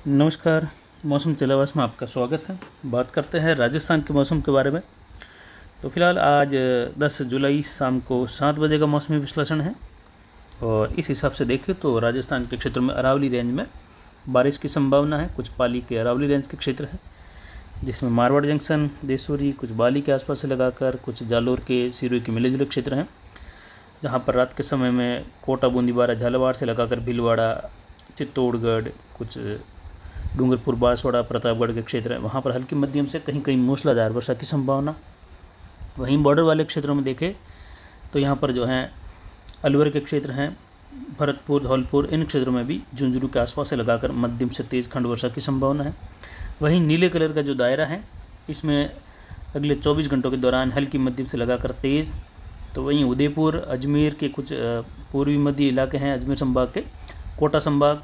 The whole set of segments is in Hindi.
नमस्कार। मौसम चलावास में आपका स्वागत है। बात करते हैं राजस्थान के मौसम के बारे में। तो फिलहाल आज 10 जुलाई शाम को 7 बजे का मौसमी विश्लेषण है और इस हिसाब से देखें तो राजस्थान के क्षेत्र में अरावली रेंज में बारिश की संभावना है। कुछ पाली के अरावली रेंज के क्षेत्र हैं जिसमें मारवाड़ जंक्शन, देसूरी, कुछ बाली के आसपास से लगाकर कुछ जालोर के, सिरोही के मिले जुले क्षेत्र हैं, जहाँ पर रात के समय में कोटा, बूंदीबारा, झालावाड़ से लगाकर भीलवाड़ा, चित्तौड़गढ़, कुछ डूंगरपुर, बांसवाड़ा, प्रतापगढ़ के क्षेत्र हैं, वहाँ पर हल्की मध्यम से कहीं कहीं मूसलाधार वर्षा की संभावना। वहीं बॉर्डर वाले क्षेत्रों में देखें तो यहाँ पर जो है अलवर के क्षेत्र हैं, भरतपुर, धौलपुर, इन क्षेत्रों में भी झुंझुनू के आसपास से लगाकर मध्यम से तेज़ खंड वर्षा की संभावना है। वहीं नीले कलर का जो दायरा है इसमें अगले 24 घंटों के दौरान हल्की मध्यम से लगाकर तेज़। तो वहीं उदयपुर, अजमेर के कुछ पूर्वी मध्य इलाके हैं, अजमेर संभाग के, कोटा संभाग,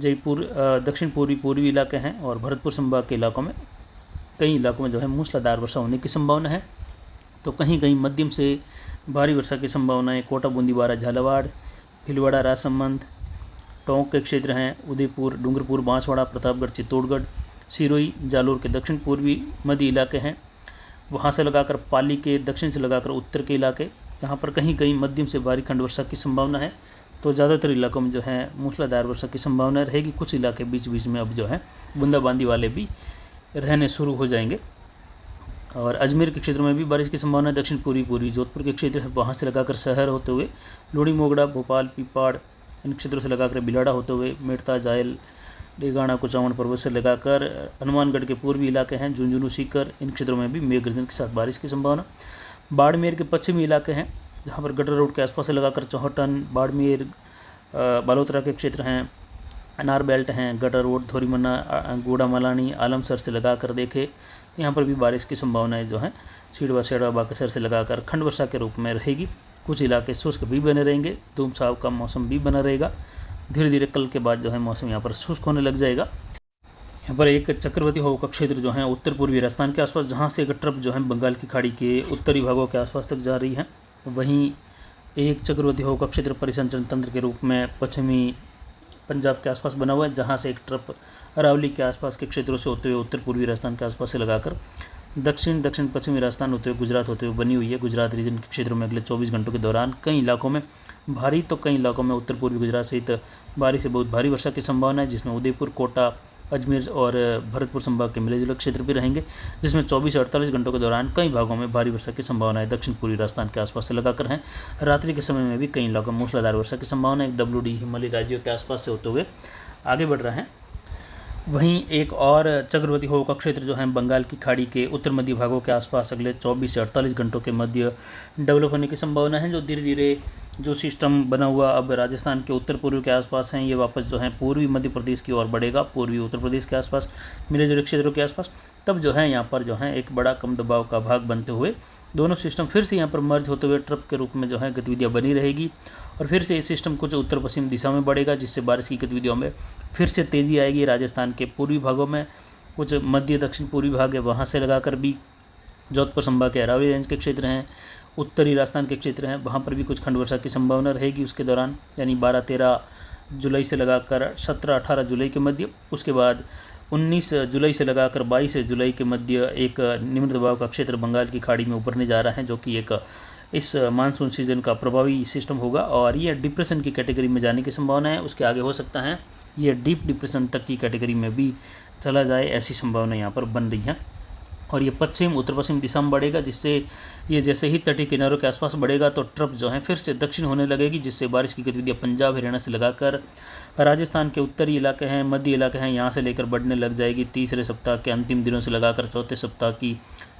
जयपुर, दक्षिण पूर्वी इलाके हैं और भरतपुर संभाग के इलाकों में कई इलाकों में जो है मूसलाधार वर्षा होने की संभावना है। तो कहीं कहीं मध्यम से भारी वर्षा की संभावना है। कोटा, बूंदीबारा, झालावाड़, भीलवाड़ा, राजसमंद, टोंक के क्षेत्र हैं, उदयपुर, डूंगरपुर, बांसवाड़ा, प्रतापगढ़, चित्तौड़गढ़, सिरोही, जालोर के दक्षिण पूर्वी मध्य इलाके हैं, वहाँ से लगाकर पाली के दक्षिण से लगाकर उत्तर के इलाके, यहाँ पर कहीं कहीं मध्यम से भारी खंड वर्षा की संभावना है। तो ज़्यादातर इलाकों में जो है मूसलाधार वर्षा की संभावना रहेगी। कुछ इलाके बीच बीच में अब जो है बूंदाबांदी वाले भी रहने शुरू हो जाएंगे। और अजमेर के क्षेत्र में भी बारिश की संभावना है। दक्षिण पूर्वी जोधपुर के क्षेत्र है, वहाँ से लगाकर शहर होते हुए लोड़ी, मोगड़ा, भोपाल, पीपाड़, इन क्षेत्रों से लगाकर बिलाड़ा होते हुए मेड़ता, जायल, डेगाना, कुचामन पर्वत से लगाकर हनुमानगढ़ के पूर्वी इलाके हैं, झुंझुनू, सीकर, इन क्षेत्रों में भी मेघ गर्जन के साथ बारिश की संभावना। बाड़मेर के पश्चिमी इलाके हैं जहाँ पर गटर रोड के आसपास से लगाकर चौहटन, बाड़मेर, बालोतरा के क्षेत्र हैं, अनार बेल्ट हैं, गटर रोड, धोरीमन्ना, गोड़ा, मलानी, आलमसर से लगाकर देखे तो यहाँ पर भी बारिश की संभावनाएं जो हैं सीडवा, सेडवा, बाकेसर से लगाकर खंड वर्षा के रूप में रहेगी। कुछ इलाके शुष्क भी बने रहेंगे, धूप छाव का मौसम भी बना रहेगा। धीरे धीरे कल के बाद जो है मौसम यहाँ पर शुष्क होने लग जाएगा। यहाँ पर एक चक्रवाती हवा का क्षेत्र जो है उत्तर पूर्वी राजस्थान के आसपास, जहाँ से एक ट्रफ जो है बंगाल की खाड़ी के उत्तरी भागों के आसपास तक जा रही है। वहीं एक चक्रवाती हवा का क्षेत्र परिसंचरण तंत्र के रूप में पश्चिमी पंजाब के आसपास बना हुआ है, जहाँ से एक ट्रफ अरावली के आसपास के क्षेत्रों से होते हुए उत्तर पूर्वी राजस्थान के आसपास से लगाकर दक्षिण पश्चिमी राजस्थान होते हुए गुजरात होते हुए बनी हुई है। गुजरात रीजन के क्षेत्रों में अगले 24 घंटों के दौरान कई इलाकों में भारी तो कई इलाकों में उत्तर पूर्वी गुजरात सहित भारी से बहुत भारी वर्षा की संभावना है, जिसमें उदयपुर, कोटा, अजमेर और भरतपुर संभाग के मिले जुले क्षेत्र भी रहेंगे, जिसमें 24 से 48 घंटों के दौरान कई भागों में भारी वर्षा की संभावना है। दक्षिण पूर्वी राजस्थान के आसपास से लगाकर हैं। रात्रि के समय में भी कई इलाकों में मूसलाधार वर्षा की संभावना है। WD हिमालयी राज्यों के आसपास से होते हुए आगे बढ़ रहे हैं। वहीं एक और चक्रवाती हवा का क्षेत्र जो है बंगाल की खाड़ी के उत्तर मध्य भागों के आसपास अगले 24 से 48 घंटों के मध्य डेवलप होने की संभावना है। जो धीरे धीरे जो सिस्टम बना हुआ अब राजस्थान के उत्तर पूर्व के आसपास हैं, ये वापस जो है पूर्वी मध्य प्रदेश की ओर बढ़ेगा, पूर्वी उत्तर प्रदेश के आसपास मिले जुले क्षेत्रों के आसपास। तब जो है यहाँ पर जो है एक बड़ा कम दबाव का भाग बनते हुए दोनों सिस्टम फिर से यहाँ पर मर्ज होते हुए ट्रफ के रूप में जो है गतिविधियाँ बनी रहेगी और फिर से इस सिस्टम को जो उत्तर पश्चिम दिशा में बढ़ेगा, जिससे बारिश की गतिविधियों में फिर से तेज़ी आएगी। राजस्थान के पूर्वी भागों में कुछ मध्य दक्षिण पूर्वी भाग है, वहाँ से लगाकर भी जोधपुर संभाग के अरावली रेंज के क्षेत्र हैं, उत्तरी राजस्थान के क्षेत्र हैं, वहाँ पर भी कुछ खंड वर्षा की संभावना रहेगी उसके दौरान, यानी 12-13 जुलाई से लगाकर 17-18 जुलाई के मध्य। उसके बाद 19 जुलाई से लगाकर 22 जुलाई के मध्य एक निम्न दबाव का क्षेत्र बंगाल की खाड़ी में उभरने जा रहा है, जो कि एक इस मानसून सीजन का प्रभावी सिस्टम होगा और ये डिप्रेशन की कैटेगरी में जाने की संभावना है। उसके आगे हो सकता है ये डीप डिप्रेशन तक की कैटेगरी में भी चला जाए, ऐसी संभावना यहाँ पर बन रही है। और ये उत्तर पश्चिम दिशा में बढ़ेगा, जिससे ये जैसे ही तटीय किनारों के आसपास बढ़ेगा तो ट्रफ जो है फिर से दक्षिण होने लगेगी, जिससे बारिश की गतिविधियाँ पंजाब, हरियाणा से लगाकर राजस्थान के उत्तरी इलाके हैं, मध्य इलाके हैं, यहाँ से लेकर बढ़ने लग जाएगी तीसरे सप्ताह के अंतिम दिनों से लगाकर चौथे सप्ताह की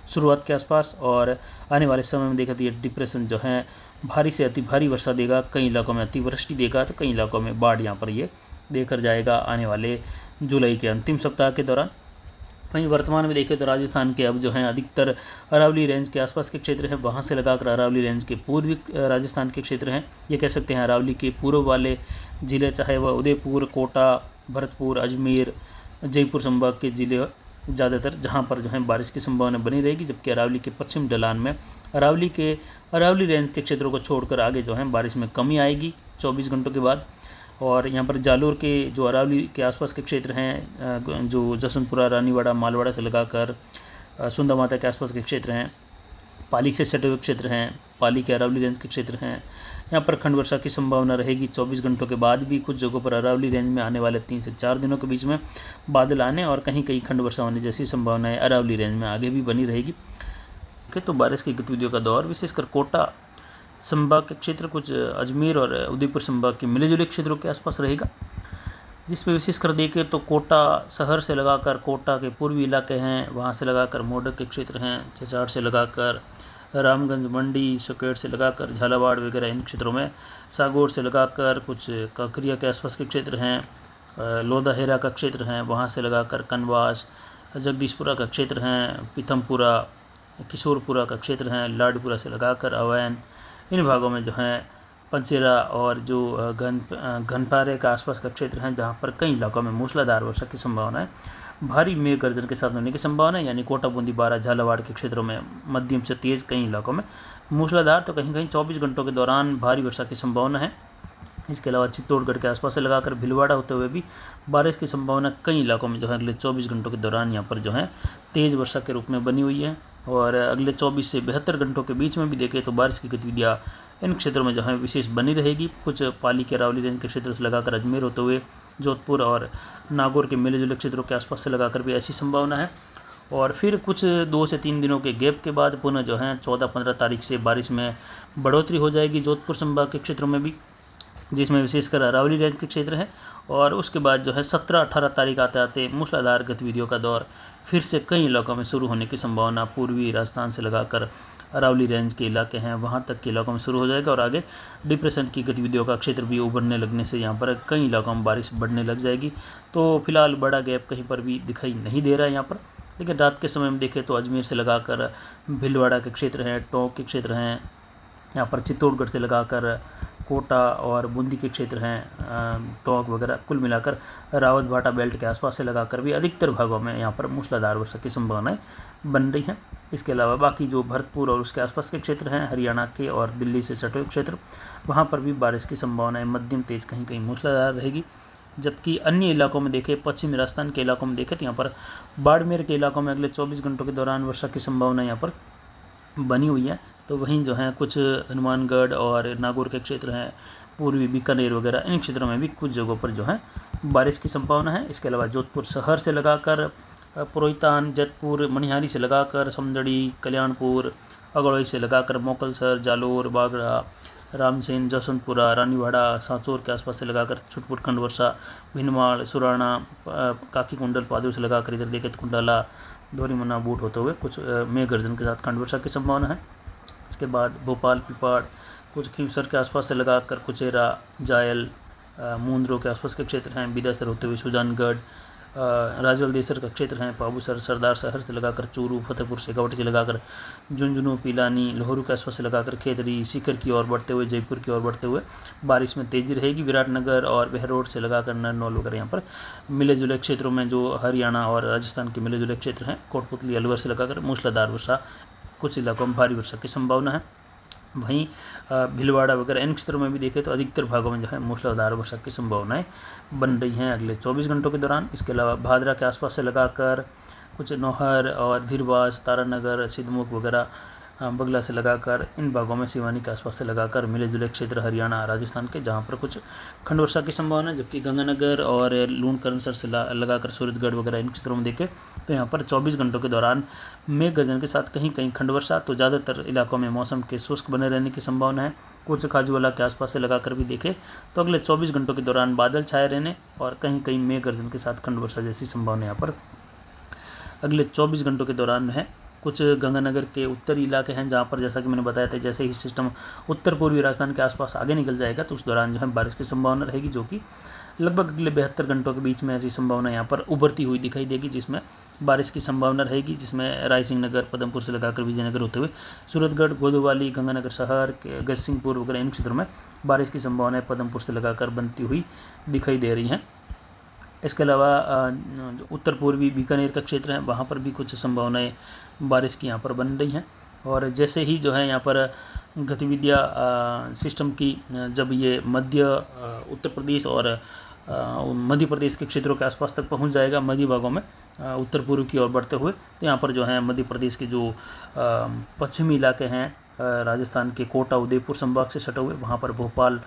शुरुआत के आसपास। और आने वाले समय में देखा तो ये डिप्रेशन जो है भारी से अति भारी वर्षा देगा, कई इलाकों में अतिवृष्टि देगा, तो कई इलाकों में बाढ़ यहाँ पर ये देकर जाएगा आने वाले जुलाई के अंतिम सप्ताह के दौरान। वहीं वर्तमान में देखें तो राजस्थान के अब जो हैं अधिकतर अरावली रेंज के आसपास के क्षेत्र हैं, वहाँ से लगाकर अरावली रेंज के पूर्वी राजस्थान के क्षेत्र हैं, ये कह सकते हैं अरावली के पूर्व वाले ज़िले, चाहे वह उदयपुर, कोटा, भरतपुर, अजमेर, जयपुर संभाग के ज़िले ज़्यादातर, जहाँ पर जो है बारिश की संभावना बनी रहेगी। जबकि अरावली के पश्चिम ढलान में अरावली रेंज के क्षेत्रों को छोड़कर आगे जो है बारिश में कमी आएगी 24 घंटों के बाद। और यहाँ पर जालोर के जो अरावली के आसपास के क्षेत्र हैं, जो जसवंतपुरा, रानीवाड़ा, मालवाड़ा से लगाकर सुंदा माता के आसपास के क्षेत्र हैं, पाली से सटे हुए क्षेत्र हैं, पाली के अरावली रेंज के क्षेत्र हैं, यहाँ पर खंड वर्षा की संभावना रहेगी। 24 घंटों के बाद भी कुछ जगहों पर अरावली रेंज में आने वाले 3 से 4 दिनों के बीच में बादल आने और कहीं कहीं खंड वर्षा होने जैसी संभावनाएं अरावली रेंज में आगे भी बनी रहेगी। तो बारिश की गतिविधियों का दौर विशेषकर कोटा संभाग के क्षेत्र, कुछ अजमेर और उदयपुर संभाग के मिले जुले क्षेत्रों के आसपास रहेगा, जिसमें विशेषकर देखें तो कोटा शहर से लगाकर कोटा के पूर्वी इलाके हैं, वहाँ से लगाकर मोडक के क्षेत्र हैं, चचाड़ से लगाकर रामगंज, मंडी, सुकेट से लगाकर झालावाड़ वगैरह इन क्षेत्रों में, सागौर से लगाकर कुछ काकरिया के आसपास के क्षेत्र हैं, लोधाहेरा का क्षेत्र हैं, वहाँ से लगाकर कनवास, जगदीशपुरा का क्षेत्र हैं, पीथमपुरा, किशोरपुरा का क्षेत्र हैं, लाडपुरा से लगाकर अवैन, इन भागों में जो हैं पंचेरा और जो घनपारे का आसपास का क्षेत्र हैं, जहाँ पर कई इलाकों में मूसलाधार वर्षा की संभावना है, भारी मेघ गर्जन के साथ होने की संभावना है, यानी कोटा, बूंदी, बारा, झालावाड़ के क्षेत्रों में मध्यम से तेज़, कई इलाकों में मूसलाधार, तो कहीं कहीं 24 घंटों के दौरान भारी वर्षा की संभावना है। इसके अलावा चित्तौड़गढ़ के आसपास से लगाकर भिलवाड़ा होते हुए भी बारिश की संभावना कई इलाकों में जो है अगले 24 घंटों के दौरान यहाँ पर जो है तेज़ वर्षा के रूप में बनी हुई है। और अगले 24 से 72 घंटों के बीच में भी देखें तो बारिश की गतिविधियाँ इन क्षेत्रों में जो है विशेष बनी रहेगी। कुछ पाली के अरावली रेंज के क्षेत्र से लगाकर अजमेर होते हुए जोधपुर और नागौर के मिले जुले क्षेत्रों के आसपास से लगाकर भी ऐसी संभावना है। और फिर कुछ 2 से 3 दिनों के गैप के बाद पुनः जो है 14-15 तारीख से बारिश में बढ़ोतरी हो जाएगी जोधपुर संभाग के क्षेत्रों में भी, जिसमें विशेषकर अरावली रेंज के क्षेत्र हैं। और उसके बाद जो है 17-18 तारीख आते आते मूसलाधार गतिविधियों का दौर फिर से कई इलाकों में शुरू होने की संभावना, पूर्वी राजस्थान से लगाकर अरावली रेंज के इलाके हैं वहाँ तक के इलाकों में शुरू हो जाएगा। और आगे डिप्रेशन की गतिविधियों का क्षेत्र भी उभरने लगने से यहाँ पर कई इलाकों में बारिश बढ़ने लग जाएगी। तो फिलहाल बड़ा गैप कहीं पर भी दिखाई नहीं दे रहा है यहाँ पर, लेकिन रात के समय में देखें तो अजमेर से लगाकर भिलवाड़ा के क्षेत्र हैं, टोंक के क्षेत्र हैं, यहाँ पर चित्तौड़गढ़ से लगाकर कोटा और बूंदी के क्षेत्र हैं, टोंक वगैरह, कुल मिलाकर रावत भाटा बेल्ट के आसपास से लगाकर भी अधिकतर भागों में यहाँ पर मूसलाधार वर्षा की संभावनाएं बन रही हैं। इसके अलावा बाकी जो भरतपुर और उसके आसपास के क्षेत्र हैं, हरियाणा के और दिल्ली से सटे हुए क्षेत्र, वहाँ पर भी बारिश की संभावनाएं मध्यम तेज़, कहीं कहीं मूसलाधार रहेगी। जबकि अन्य इलाकों में देखें, पश्चिमी राजस्थान के इलाकों में देखें तो यहाँ पर बाड़मेर के इलाकों में अगले 24 घंटों के दौरान वर्षा की संभावना यहाँ पर बनी हुई है। तो वहीं जो है कुछ हनुमानगढ़ और नागौर के क्षेत्र हैं, पूर्वी बीकानेर वगैरह, इन क्षेत्रों में भी कुछ जगहों पर जो है बारिश की संभावना है। इसके अलावा जोधपुर शहर से लगाकर पुरोहितान, जैतपुर, मनिहारी से लगाकर समदड़ी, कल्याणपुर, अगड़ोई से लगाकर मोकलसर, जालोर, बागड़ा, रामसेन, जसवंतपुरा, रानीवाड़ा, सांचौर के आसपास से लगाकर छुटपुट खंड वर्षा, भिनमाल, सुराना, काकी कुंडल, पादू से लगाकर इधर देखे तो कुंडाला, धोरीमन्ना, बूट होते हुए कुछ मेघ गर्जन के साथ खंड वर्षा की संभावना है। इसके बाद भोपाल, पिपाड़, कुछ खींवसर के आसपास से लगाकर कुचेरा, जायल, मूंदरों के आसपास के क्षेत्र हैं, बिदासर होते हुए सुजानगढ़, राजल देसर का क्षेत्र हैं, पाबूसर, सरदार शहर से लगाकर चूरू, फतेहपुर, शेखावटी से लगाकर झुंझुनू, पिलानी, लोहरू के आसपास से लगाकर खेतरी, सीकर की ओर बढ़ते हुए, जयपुर की ओर बढ़ते हुए बारिश में तेजी रहेगी। विराटनगर और बहरोड से लगाकर नरनौल वगैरह यहाँ पर मिले जुले क्षेत्रों में, जो हरियाणा और राजस्थान के मिले जुले क्षेत्र हैं, कोटपुतली, अलवर से लगाकर मूसलाधार वर्षा, कुछ इलाकों में भारी वर्षा की संभावना है। वहीं भिलवाड़ा वगैरह इन क्षेत्रों में भी देखें तो अधिकतर भागों में जो है मूसलाधार वर्षा की संभावनाएं बन रही हैं अगले 24 घंटों के दौरान। इसके अलावा भादरा के आसपास से लगाकर कुछ नौहर और धीरवास, तारानगर, सिद्धमुख वगैरह, बगला से लगाकर इन भागों में, सिवानी के आसपास से लगाकर मिले जुले क्षेत्र हरियाणा, राजस्थान के, जहाँ पर कुछ खंड वर्षा की संभावना है। जबकि गंगानगर और लूणकरणसर से लगाकर सूरतगढ़ वगैरह इन क्षेत्रों में देखें तो यहाँ पर 24 घंटों के दौरान मेघ गर्जन के साथ कहीं कहीं खंड वर्षा, तो ज़्यादातर इलाकों में मौसम के शुष्क बने रहने की संभावना है। कुछ खाजूवाला के आसपास से लगाकर भी देखें तो अगले 24 घंटों के दौरान बादल छाए रहने और कहीं कहीं मेघ गर्जन के साथ खंड वर्षा जैसी संभावना यहाँ पर अगले 24 घंटों के दौरान है। कुछ गंगानगर के उत्तरी इलाके हैं जहाँ पर, जैसा कि मैंने बताया था, जैसे ही सिस्टम उत्तर पूर्वी राजस्थान के आसपास आगे निकल जाएगा तो उस दौरान जो है बारिश की संभावना रहेगी, जो कि लगभग अगले 72 घंटों के बीच में ऐसी संभावना यहाँ पर उभरती हुई दिखाई देगी, जिसमें बारिश की संभावना रहेगी, जिसमें रायसिंह नगर, पदमपुर से लगाकर विजयनगर होते हुए सूरतगढ़, गोदवाली, गंगानगर शहर, गजसिंहपुर वगैरह इन क्षेत्रों में बारिश की संभावनाएं पदमपुर से लगाकर बनती हुई दिखाई दे रही हैं। इसके अलावा उत्तर पूर्वी बीकानेर का क्षेत्र है, वहाँ पर भी कुछ संभावनाएं बारिश की यहाँ पर बन रही हैं। और जैसे ही जो है यहाँ पर गतिविधियाँ सिस्टम की जब ये मध्य उत्तर प्रदेश और मध्य प्रदेश के क्षेत्रों के आसपास तक पहुंच जाएगा, मध्य भागों में उत्तर पूर्व की ओर बढ़ते हुए, तो यहाँ पर जो है मध्य प्रदेश के जो पश्चिमी इलाके हैं, राजस्थान के कोटा उदयपुर संभाग से सटे हुए, वहाँ पर भोपाल,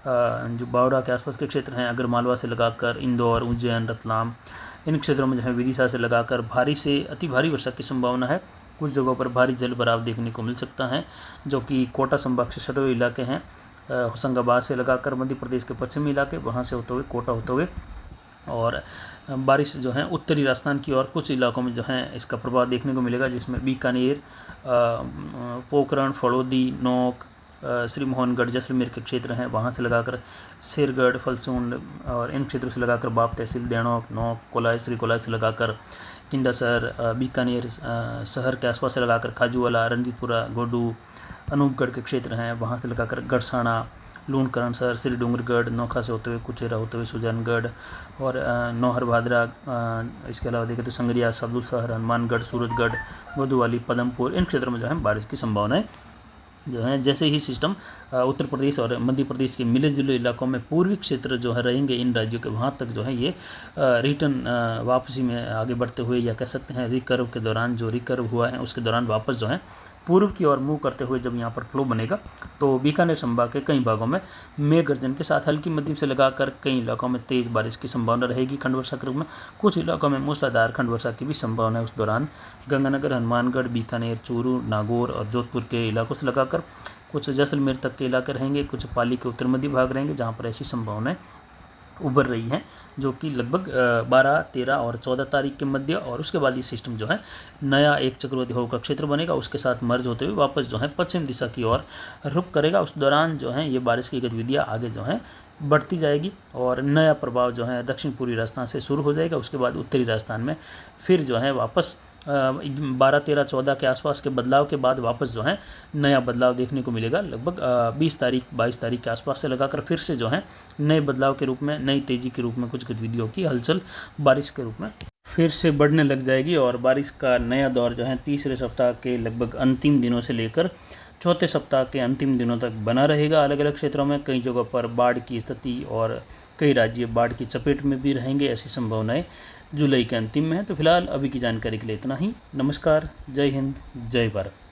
जो बावड़ा के आसपास के क्षेत्र हैं, अगर मालवा से लगाकर इंदौर, उज्जैन, रतलाम, इन क्षेत्रों में जो है विदिशा से लगाकर भारी से अति भारी वर्षा की संभावना है। कुछ जगहों पर भारी जल भराव देखने को मिल सकता है, जो कि कोटा संभाग से सटे हुए इलाके हैं, होशंगाबाद से लगाकर मध्य प्रदेश के पश्चिमी इलाके, वहाँ से होते हुए कोटा होते हुए, और बारिश जो है उत्तरी राजस्थान की और कुछ इलाकों में जो है इसका प्रभाव देखने को मिलेगा, जिसमें बीकानेर, पोखरण, फड़ौदी, नोक, श्री मोहनगढ़, जैसलमेर के क्षेत्र हैं, वहाँ से लगाकर शेरगढ़, फलसूंड और इन क्षेत्रों से लगाकर बाप तहसील, देणोक, नोक, कोलाय, श्री कोलाय से लगाकर किंदा शहर, बीकानेर शहर के आसपास से लगाकर खाजूवाला, रंजीतपुरा, गोडू, अनूपगढ़ के क्षेत्र हैं, वहाँ से लगाकर गढ़साना, लूणकरणसर, श्री डूंगरगढ़, नोखा से होते हुए कुचेरा होते हुए सुजानगढ़ और नौहर भादरा, इसके अलावा देखें तो संगरिया, सब्दुलशहर, हनुमानगढ़, सूरजगढ़, गोदूवाली, पदमपुर, इन क्षेत्रों में जो है बारिश की संभावनाएं जो है, जैसे ही सिस्टम उत्तर प्रदेश और मध्य प्रदेश के मिले जुले इलाकों में पूर्वी क्षेत्र जो है रहेंगे इन राज्यों के, वहाँ तक जो है ये रिटर्न वापसी में आगे बढ़ते हुए, या कह सकते हैं रिकर्व के दौरान, जो रिकर्व हुआ है उसके दौरान वापस जो है पूर्व की ओर मूव करते हुए जब यहाँ पर फ्लो बनेगा, तो बीकानेर संभाग के कई भागों में मेघ गर्जन के साथ हल्की मध्यम से लगाकर कई इलाकों में तेज बारिश की संभावना रहेगी खंड वर्षा के रूप में। कुछ इलाकों में मूसलाधार खंड वर्षा की भी संभावना है उस दौरान। गंगानगर, हनुमानगढ़, बीकानेर, चूरू, नागौर और जोधपुर के इलाकों से लगाकर कुछ जैसलमेर तक के इलाके रहेंगे, कुछ पाली के उत्तर मध्य भाग रहेंगे, जहाँ पर ऐसी संभावनाएं उभर रही हैं, जो कि लगभग 12, 13 और 14 तारीख के मध्य, और उसके बाद ये सिस्टम जो है नया एक चक्रवाती हवा का क्षेत्र बनेगा, उसके साथ मर्ज होते हुए वापस जो है पश्चिम दिशा की ओर रुख करेगा। उस दौरान जो है ये बारिश की गतिविधियाँ आगे जो है बढ़ती जाएगी और नया प्रभाव जो है दक्षिण पूर्वी राजस्थान से शुरू हो जाएगा। उसके बाद उत्तरी राजस्थान में फिर जो है वापस 12, 13, 14 के आसपास के बदलाव के बाद वापस जो है नया बदलाव देखने को मिलेगा। लगभग 20 तारीख 22 तारीख के आसपास से लगाकर फिर से जो है नए बदलाव के रूप में, नई तेज़ी के रूप में कुछ गतिविधियों की हलचल बारिश के रूप में फिर से बढ़ने लग जाएगी। और बारिश का नया दौर जो है तीसरे सप्ताह के लगभग अंतिम दिनों से लेकर चौथे सप्ताह के अंतिम दिनों तक बना रहेगा। अलग अलग क्षेत्रों में कई जगहों पर बाढ़ की स्थिति और कई राज्य बाढ़ की चपेट में भी रहेंगे, ऐसी संभावनाएं जुलाई के अंतिम में है। तो फिलहाल अभी की जानकारी के लिए इतना ही। नमस्कार, जय हिंद, जय भारत।